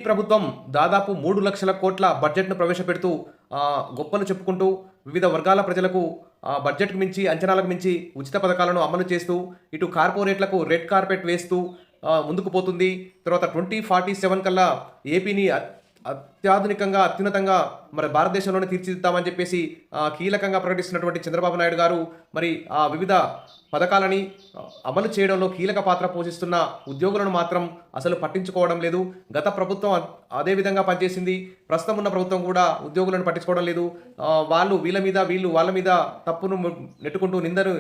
ప్రభుత్వం దాదాపు 3,00,000 కోట్ల బడ్జెట్‌ను ప్రవేశపెడుతూ గొప్పలు చెప్పుకుంటూ వివిధ వర్గాల ప్రజలకు బడ్జెట్‌కు మించి, అంచనాలకు మించి ఉచిత పథకాలను అమలు చేస్తూ, ఇటు కార్పొరేట్‌లకు రెడ్ కార్పెట్ వేస్తూ ముందుకు పోతుంది. తర్వాత 2047 కల్లా ఏపీని అత్యాధునికంగా, అత్యున్నతంగా మరి భారతదేశంలోనే తీర్చిదిద్దామని చెప్పేసి కీలకంగా ప్రకటిస్తున్నటువంటి చంద్రబాబు నాయుడు గారు మరి వివిధ పథకాలని అమలు చేయడంలో కీలక పాత్ర పోషిస్తున్న ఉద్యోగులను మాత్రం అసలు పట్టించుకోవడం లేదు. గత ప్రభుత్వం అదే విధంగా పనిచేసింది. ప్రస్తుతం ఉన్న ప్రభుత్వం కూడా ఉద్యోగులను పట్టించుకోవడం లేదు. వాళ్ళు వీళ్ళ మీద, వీళ్ళు వాళ్ళ మీద తప్పును నెట్టుకుంటూ, నిందను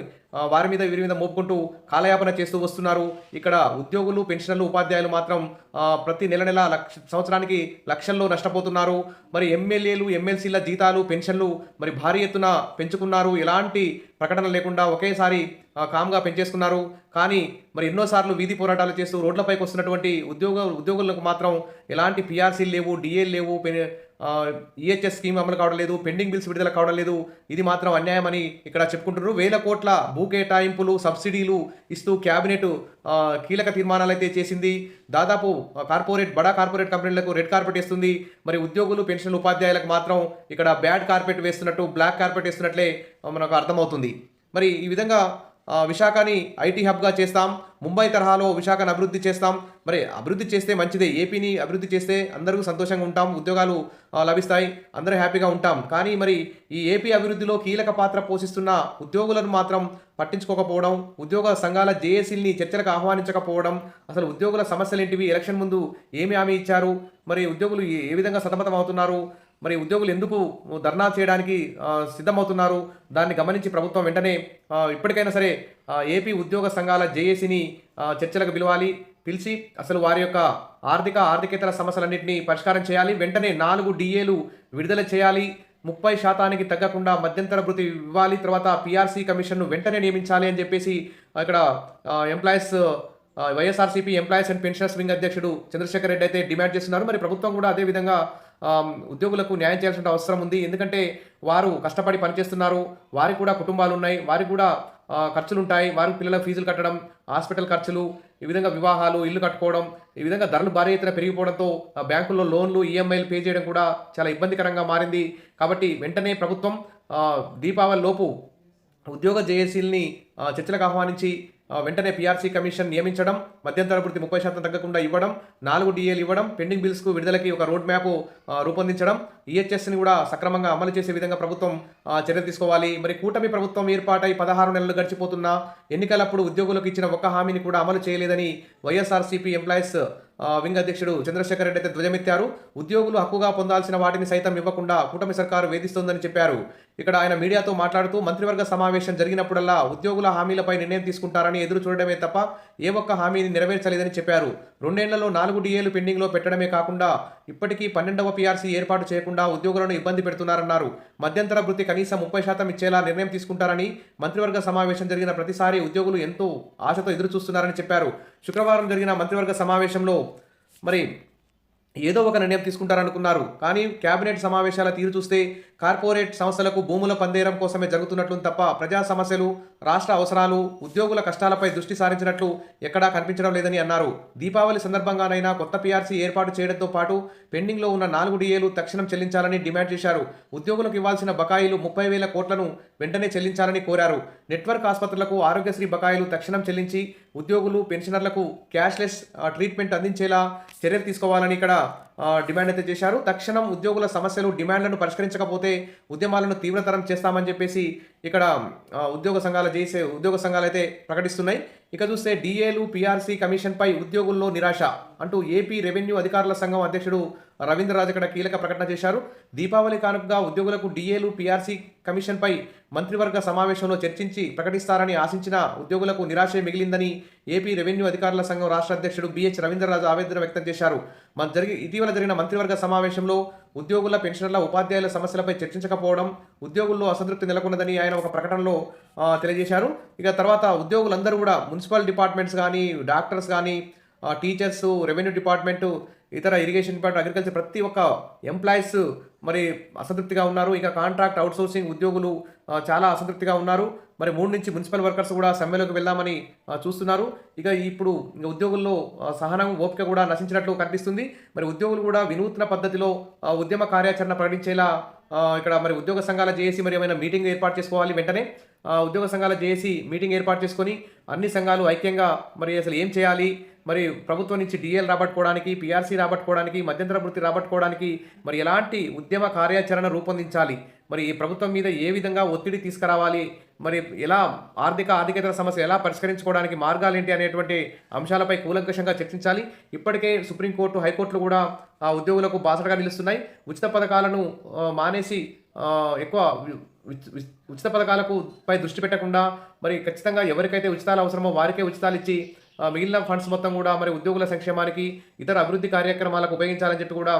వారి మీద వీరి మీద మోపుకుంటూ కాలయాపన చేస్తూ వస్తున్నారు. ఇక్కడ ఉద్యోగులు, పెన్షనర్లు, ఉపాధ్యాయులు మాత్రం ప్రతి నెల సంవత్సరానికి లక్షల్లో నష్టపోతున్నారు. మరి ఎమ్మెల్యేలు, ఎమ్మెల్సీల జీతాలు, పెన్షన్లు మరి భారీ ఎత్తున పెంచుకున్నారు. ఎలాంటి ప్రకటన లేకుండా ఒకేసారి కామ్గా పెంచేసుకున్నారు. కానీ మరి ఎన్నోసార్లు వీధి పోరాటాలు చేస్తూ రోడ్లపైకి వస్తున్నటువంటి ఉద్యోగులకు మాత్రం ఎలాంటి పిఆర్సీలు లేవు, డిఏలు లేవు, ఈహెచ్ఎస్ స్కీమ్ అమలు కావడం లేదు, పెండింగ్ బిల్స్ విడుదల కావడం లేదు. ఇది మాత్రం అన్యాయమని ఇక్కడ చెప్పుకుంటున్నారు. 1,000 కోట్ల భూ కేటాయింపులు, సబ్సిడీలు ఇస్తూ క్యాబినెట్ కీలక తీర్మానాలు అయితే చేసింది. దాదాపు బడా కార్పొరేట్ కంపెనీలకు రెడ్ కార్పెట్ వేస్తుంది. మరి ఉద్యోగులు, పెన్షన్లు, ఉపాధ్యాయులకు మాత్రం ఇక్కడ బ్యాడ్ కార్పెట్ వేస్తున్నట్టు, బ్లాక్ కార్పెట్ వేస్తున్నట్లే మనకు అర్థమవుతుంది. మరి ఈ విధంగా విశాఖని ఐటీ హబ్గా చేస్తాం, ముంబై తరహాలో విశాఖను అభివృద్ధి చేస్తాం. మరి అభివృద్ధి చేస్తే మంచిదే. ఏపీని అభివృద్ధి చేస్తే అందరూ సంతోషంగా ఉంటాం, ఉద్యోగాలు లభిస్తాయి, అందరూ హ్యాపీగా ఉంటాం. కానీ మరి ఈ ఏపీ అభివృద్ధిలో కీలక పాత్ర పోషిస్తున్న ఉద్యోగులను మాత్రం పట్టించుకోకపోవడం, ఉద్యోగ సంఘాల జేఏసీల్ని చర్చలకు ఆహ్వానించకపోవడం, అసలు ఉద్యోగుల సమస్యలు ఏంటివి, ఎలక్షన్ ముందు ఏమి హామీ ఇచ్చారు, మరి ఉద్యోగులు ఏ విధంగా సతమతం అవుతున్నారు, మరి ఉద్యోగులు ఎందుకు ధర్నా చేయడానికి సిద్ధమవుతున్నారు, దాన్ని గమనించి ప్రభుత్వం వెంటనే ఇప్పటికైనా సరే ఏపీ ఉద్యోగ సంఘాల జేఏసీని చర్చలకు పిలిచి అసలు వారి యొక్క ఆర్థికేతర సమస్యలన్నింటినీ పరిష్కారం చేయాలి. వెంటనే 4 డిఏలు విడుదల చేయాలి. 30% తగ్గకుండా మధ్యంతర భృతి ఇవ్వాలి. తర్వాత పిఆర్సీ కమిషన్ను వెంటనే నియమించాలి అని చెప్పేసి ఇక్కడ YSRCP employees and pensioners wing అధ్యక్షుడు చంద్రశేఖర్ రెడ్డి అయితే డిమాండ్ చేస్తున్నారు. మరి ప్రభుత్వం కూడా అదే విధంగా ఉద్యోగులకు న్యాయం చేయాల్సిన అవసరం ఉంది. ఎందుకంటే వారు కష్టపడి పనిచేస్తున్నారు, వారికి కూడా కుటుంబాలు ఉన్నాయి, వారికి కూడా ఖర్చులు ఉంటాయి, వారికి పిల్లల ఫీజులు కట్టడం, హాస్పిటల్ ఖర్చులు, ఈ విధంగా వివాహాలు, ఇల్లు కట్టుకోవడం, ఈ విధంగా ధరలు భారీ ఎత్తున పెరిగిపోవడంతో బ్యాంకుల్లో లోన్లు, ఈఎంఐలు పే చేయడం కూడా చాలా ఇబ్బందికరంగా మారింది. కాబట్టి వెంటనే ప్రభుత్వం దీపావళి లోపు ఉద్యోగ జేఏసీల్ని చర్చలకు ఆహ్వానించి వెంటనే పిఆర్సీ కమిషన్ నియమించడం, మధ్యంతర భృతి 30% తగ్గకుండా ఇవ్వడం, 4 డిఏలు ఇవ్వడం, పెండింగ్ బిల్స్కు విడుదలకి ఒక రోడ్ మ్యాప్ రూపొందించడం, ఈహెచ్ఎస్ని కూడా సక్రమంగా అమలు చేసే విధంగా ప్రభుత్వం చర్యలు తీసుకోవాలి. మరి కూటమి ప్రభుత్వం ఏర్పాటై 16 నెలలు గడిచిపోతున్నా ఎన్నికలప్పుడు ఉద్యోగులకు ఇచ్చిన ఒక్క హామీని కూడా అమలు చేయలేదని వైఎస్ఆర్సీపీ ఎంప్లాయీస్ వింగ్ అధ్యక్షుడు చంద్రశేఖర్ రెడ్డి అయితే ధ్వజమెత్తారు. ఉద్యోగులు హక్కుగా పొందాల్సిన వాటిని సైతం ఇవ్వకుండా కూటమి సర్కారు వేధిస్తోందని చెప్పారు. ఇక్కడ ఆయన మీడియాతో మాట్లాడుతూ మంత్రివర్గ సమావేశం జరిగినప్పుడల్లా ఉద్యోగుల హామీలపై నిర్ణయం తీసుకుంటారని ఎదురు చూడడమే తప్ప ఏ ఒక్క హామీని నెరవేర్చలేదని చెప్పారు. 2 ఏళ్లలో 4 డిఏలు పెండింగ్లో పెట్టడమే కాకుండా ఇప్పటికీ 12వ పిఆర్సీ ఏర్పాటు చేయకుండా ఉద్యోగులను ఇబ్బంది పెడుతున్నారన్నారు. మధ్యంతర భృతి కనీసం 30% ఇచ్చేలా నిర్ణయం తీసుకుంటారని, మంత్రివర్గ సమావేశం జరిగిన ప్రతిసారి ఉద్యోగులు ఎంతో ఆశతో ఎదురు చూస్తున్నారని చెప్పారు. శుక్రవారం జరిగిన మంత్రివర్గ సమావేశంలో మరి ఏదో ఒక నిర్ణయం తీసుకుంటారనుకున్నారు. కానీ కేబినెట్ సమావేశాల తీరు చూస్తే కార్పొరేట్ సంస్థలకు భూముల పందేరం కోసమే జరుగుతున్నట్లు తప్ప ప్రజా సమస్యలు, రాష్ట్ర అవసరాలు, ఉద్యోగుల కష్టాలపై దృష్టి సారించినట్లు ఎక్కడా కనిపించడం లేదని అన్నారు. దీపావళి సందర్భంగానైనా కొత్త పిఆర్సీ ఏర్పాటు చేయడంతో పాటు పెండింగ్లో ఉన్న 4 డిఏలు తక్షణం చెల్లించాలని డిమాండ్ చేశారు. ఉద్యోగులకు ఇవ్వాల్సిన బకాయిలు 30,000 కోట్లను వెంటనే చెల్లించాలని కోరారు. నెట్వర్క్ ఆసుపత్రులకు ఆరోగ్యశ్రీ బకాయిలు తక్షణం చెల్లించి ఉద్యోగులు, పెన్షనర్లకు క్యాష్లెస్ ట్రీట్మెంట్ అందించేలా చర్యలు తీసుకోవాలని ఇక్కడ డిమాండ్ అయితే చేశారు. తక్షణం ఉద్యోగుల సమస్యలు, డిమాండ్లను పరిష్కరించకపోతే ఉద్యమాలను తీవ్రతరం చేస్తామని చెప్పేసి ఇక్కడ ఉద్యోగ సంఘాలు అయితే ప్రకటిస్తున్నాయి. ఇక చూస్తే డిఏలు, పిఆర్సీ కమిషన్పై ఉద్యోగుల్లో నిరాశ అంటూ ఏపీ రెవెన్యూ అధికారుల సంఘం అధ్యక్షుడు రవీంద్రరాజు ఇక్కడ కీలక ప్రకటన చేశారు. దీపావళి కానుకగా ఉద్యోగులకు డిఏలు, పిఆర్సీ కమిషన్పై మంత్రివర్గ సమావేశంలో చర్చించి ప్రకటిస్తారని ఆశించిన ఉద్యోగులకు నిరాశే మిగిలిందని ఏపీ రెవెన్యూ అధికారుల సంఘం రాష్ట్ర అధ్యక్షుడు బిహెచ్ రవీంద్రరాజు ఆవేదన వ్యక్తం చేశారు. ఇటీవల జరిగిన మంత్రివర్గ సమావేశంలో ఉద్యోగుల, పెన్షనర్ల, ఉపాధ్యాయుల సమస్యలపై చర్చించకపోవడం ఉద్యోగుల్లో అసంతృప్తి నెలకొన్నదని ఆయన ఒక ప్రకటనలో తెలియజేశారు. ఇక తర్వాత ఉద్యోగులందరూ కూడా మున్సిపల్ డిపార్ట్మెంట్స్ కానీ, డాక్టర్స్ కానీ, టీచర్స్, రెవెన్యూ డిపార్ట్మెంటు, ఇతర ఇరిగేషన్ డిపార్ట్మెంట్, అగ్రికల్చర్ ప్రతి ఒక్క ఎంప్లాయీస్ మరి అసంతృప్తిగా ఉన్నారు. ఇక కాంట్రాక్ట్ అవుట్సోర్సింగ్ ఉద్యోగులు చాలా అసంతృప్తిగా ఉన్నారు. మరి 3 నుంచి మున్సిపల్ వర్కర్స్ కూడా సమ్మెలోకి వెళ్దామని చూస్తున్నారు. ఇక ఇప్పుడు ఉద్యోగుల్లో సహనం, ఓపిక కూడా నశించినట్లు కనిపిస్తుంది. మరి ఉద్యోగులు కూడా వినూత్న పద్ధతిలో ఉద్యమ కార్యాచరణ ప్రకటించేలా ఇక్కడ మరి ఉద్యోగ సంఘాల జేఏసీ మరి ఏమైనా మీటింగ్ ఏర్పాటు చేసుకోవాలి వెంటనే. ఉద్యోగ సంఘాల జేఏసీ మీటింగ్ ఏర్పాటు చేసుకొని అన్ని సంఘాలు ఐక్యంగా మరి అసలు ఏం చేయాలి, మరి ప్రభుత్వం నుంచి డీఏలు రాబట్టుకోవడానికి, పీఆర్సీ రాబట్టుకోవడానికి, మధ్యంతర వృత్తి రాబట్టుకోవడానికి మరి ఎలాంటి ఉద్యమ కార్యాచరణ రూపొందించాలి, మరి ఈ ప్రభుత్వం మీద ఏ విధంగా ఒత్తిడి తీసుకురావాలి, మరి ఎలా ఆర్థికేతర సమస్యలు ఎలా పరిష్కరించుకోవడానికి మార్గాలేంటి అనేటువంటి అంశాలపై కూలంకషంగా చర్చించాలి. ఇప్పటికే సుప్రీంకోర్టు, హైకోర్టులు కూడా ఉద్యోగులకు బాసటగా నిలుస్తున్నాయి. ఉచిత పథకాలను మానేసి ఎక్కువ ఉచిత పథకాలకు పై దృష్టి పెట్టకుండా మరి ఖచ్చితంగా ఎవరికైతే ఉచితాలు అవసరమో వారికే ఉచితాలు ఇచ్చి మిగిలిన ఫండ్స్ మొత్తం కూడా మరి ఉద్యోగుల సంక్షేమానికి, ఇతర అభివృద్ధి కార్యక్రమాలకు ఉపయోగించాలని చెప్పి కూడా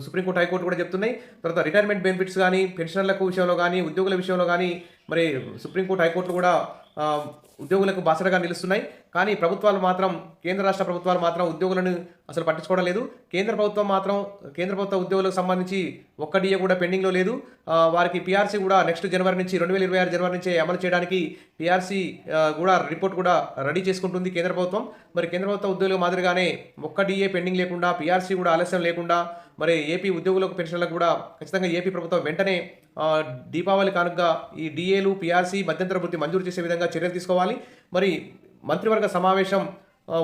సుప్రీంకోర్టు, హైకోర్టు కూడా చెప్తున్నాయి. తర్వాత రిటైర్మెంట్ బెనిఫిట్స్ కానీ, పెన్షనర్లకు విషయంలో కానీ, ఉద్యోగుల విషయంలో కానీ మరి సుప్రీంకోర్టు, హైకోర్టులు కూడా ఉద్యోగులకు బాసటగా నిలుస్తున్నాయి. కానీ ప్రభుత్వాలు మాత్రం, కేంద్ర రాష్ట్ర ప్రభుత్వాలు మాత్రం ఉద్యోగులను అసలు పట్టించుకోవడం లేదు. కేంద్ర ప్రభుత్వ ఉద్యోగులకు సంబంధించి ఒక్క డిఏ కూడా పెండింగ్లో లేదు. వారికి పీఆర్సీ కూడా నెక్స్ట్ జనవరి నుంచి 2026 జనవరి నుంచి అమలు చేయడానికి పీఆర్సీ కూడా రిపోర్ట్ కూడా రెడీ చేసుకుంటుంది కేంద్ర ప్రభుత్వం. మరి కేంద్ర ప్రభుత్వ ఉద్యోగుల మాదిరిగానే ఒక్క డిఏ పెండింగ్ లేకుండా, పీఆర్సీ కూడా ఆలస్యం లేకుండా మరి ఏపీ ఉద్యోగులకు, పెన్షన్లకు కూడా ఖచ్చితంగా ఏపీ ప్రభుత్వం వెంటనే దీపావళి కానుకగా ఈ డిఏలు, పీఆర్సీ, మధ్యంతర వృత్తి మంజూరు చేసే విధంగా చర్యలు తీసుకోవాలి. మరి మంత్రివర్గ సమావేశం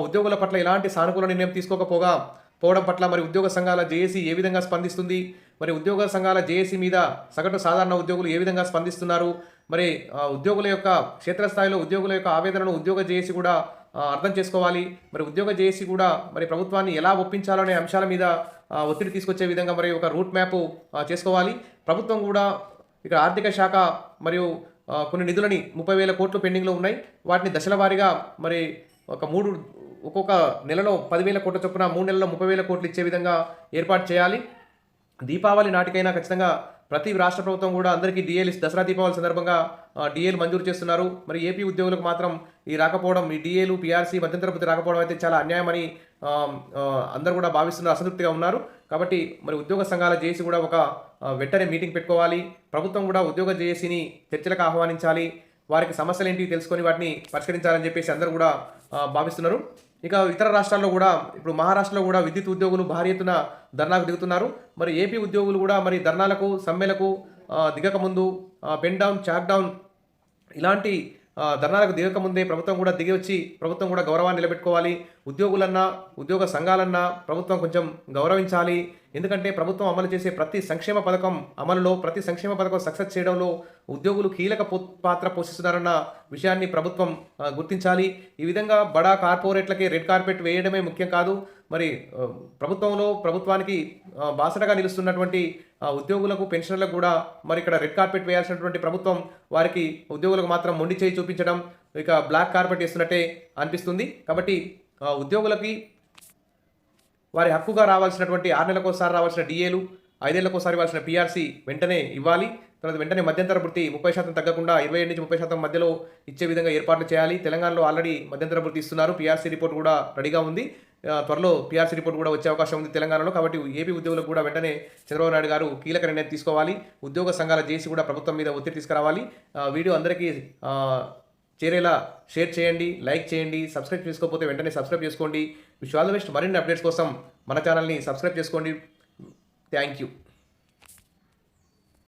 ఉద్యోగుల పట్ల ఎలాంటి సానుకూల నిర్ణయం తీసుకోకపోవడం పట్ల మరి ఉద్యోగ సంఘాల జేఏసీ ఏ విధంగా స్పందిస్తుంది, మరి ఉద్యోగ సంఘాల జేఏసీ మీద సగటు సాధారణ ఉద్యోగులు ఏ విధంగా స్పందిస్తున్నారు, మరి ఉద్యోగుల యొక్క క్షేత్రస్థాయిలో ఉద్యోగుల యొక్క ఆవేదనను ఉద్యోగ జేఏసీ కూడా అర్థం చేసుకోవాలి. మరి ఉద్యోగ జేఏసీ కూడా మరి ప్రభుత్వాన్ని ఎలా ఒప్పించాలనే అంశాల మీద ఒత్తిడి తీసుకొచ్చే విధంగా మరి ఒక రూట్ మ్యాప్ చేసుకోవాలి. ప్రభుత్వం కూడా ఇక్కడ ఆర్థిక శాఖ మరియు కొన్ని నిధులని 30,000 కోట్లు పెండింగ్లో ఉన్నాయి. వాటిని దశల వారీగా మరి ఒక్కొక్క నెలలో 10,000 కోట్ల చొప్పున 3 నెలల్లో 30,000 కోట్లు ఇచ్చే విధంగా ఏర్పాటు చేయాలి. దీపావళి నాటికైనా ఖచ్చితంగా ప్రతి రాష్ట్ర ప్రభుత్వం కూడా అందరికీ డిఏలు, దసరా దీపావళి సందర్భంగా డిఏలు మంజూరు చేస్తున్నారు. మరి ఏపీ ఉద్యోగులకు మాత్రం ఈ రాకపోవడం, ఈ డిఏలు, పీఆర్సీ, మధ్యంతర వృత్తి రాకపోవడం అయితే చాలా అన్యాయమని అందరూ కూడా భావిస్తున్నారు, అసంతృప్తిగా ఉన్నారు. కాబట్టి మరి ఉద్యోగ సంఘాల జేఏసీ కూడా ఒక వెంటనే మీటింగ్ పెట్టుకోవాలి. ప్రభుత్వం కూడా ఉద్యోగ జేఏసీని చర్చలకు ఆహ్వానించాలి. వారికి సమస్యలు ఏంటి తెలుసుకొని వాటిని పరిష్కరించాలని చెప్పేసి అందరూ కూడా భావిస్తున్నారు. ఇక ఇతర రాష్ట్రాల్లో కూడా, ఇప్పుడు మహారాష్ట్రలో కూడా విద్యుత్ ఉద్యోగులు భారీ ఎత్తున ధర్నాకు దిగుతున్నారు. మరి ఏపీ ఉద్యోగులు కూడా మరి ధర్నాలకు, సమ్మెలకు దిగక ముందు పెన్ డౌన్, చాక్ డౌన్ ఇలాంటి ధర్నాలకు దిగకముందే ప్రభుత్వం కూడా దిగి వచ్చి ప్రభుత్వం కూడా గౌరవాన్ని నిలబెట్టుకోవాలి. ఉద్యోగులన్నా, ఉద్యోగ సంఘాలన్నా ప్రభుత్వం కొంచెం గౌరవించాలి. ఎందుకంటే ప్రభుత్వం అమలు చేసే ప్రతి సంక్షేమ పథకం అమలులో, ప్రతి సంక్షేమ పథకం సక్సెస్ చేయడంలో ఉద్యోగులు కీలక పాత్ర పోషిస్తున్నారన్న విషయాన్ని ప్రభుత్వం గుర్తించాలి. ఈ విధంగా బడా కార్పొరేట్లకి రెడ్ కార్పెట్ వేయడమే ముఖ్యం కాదు. మరి ప్రభుత్వానికి బాసటగా నిలుస్తున్నటువంటి ఉద్యోగులకు, పెన్షనర్లకు కూడా మరి ఇక్కడ రెడ్ కార్పెట్ వేయాల్సినటువంటి ప్రభుత్వం వారికి, ఉద్యోగులకు మాత్రం మొండి చేయి చూపించడం, ఇక బ్లాక్ కార్పెట్ వేస్తున్నట్టే అనిపిస్తుంది. కాబట్టి ఉద్యోగులకి వారి హక్కుగా రావాల్సినటువంటి 6 నెలలకోసారి రావాల్సిన డిఏలు, 5 ఏళ్లకోసారి ఇవ్వాల్సిన పీఆర్సీ వెంటనే ఇవ్వాలి. తర్వాత వెంటనే మధ్యంతర వృత్తి 30% తగ్గకుండా 27 నుంచి 30% మధ్యలో ఇచ్చే విధంగా ఏర్పాట్లు చేయాలి. తెలంగాణలో ఆల్రెడీ మధ్యంతర వృత్తి ఇస్తున్నారు. పీఆర్సీ రిపోర్ట్ కూడా రెడీగా ఉంది. త్వరలో పీఆర్సీ రిపోర్ట్ కూడా వచ్చే అవకాశం ఉంది తెలంగాణలో. కాబట్టి ఏపీ ఉద్యోగులకు కూడా వెంటనే చంద్రబాబు నాయుడు గారు కీలక నిర్ణయం తీసుకోవాలి. ఉద్యోగ సంఘాల జేఏసీ కూడా ప్రభుత్వం మీద ఒత్తిడి తీసుకురావాలి. వీడియో అందరికీ చేరేలా షేర్ చేయండి, లైక్ చేయండి. సబ్స్క్రైబ్ చేసుకోకపోతే వెంటనే సబ్స్క్రైబ్ చేసుకోండి. Wish all the best. మరిన్ని అప్డేట్స్ కోసం మన ఛానల్ని సబ్స్క్రైబ్ చేసుకోండి. Thank you.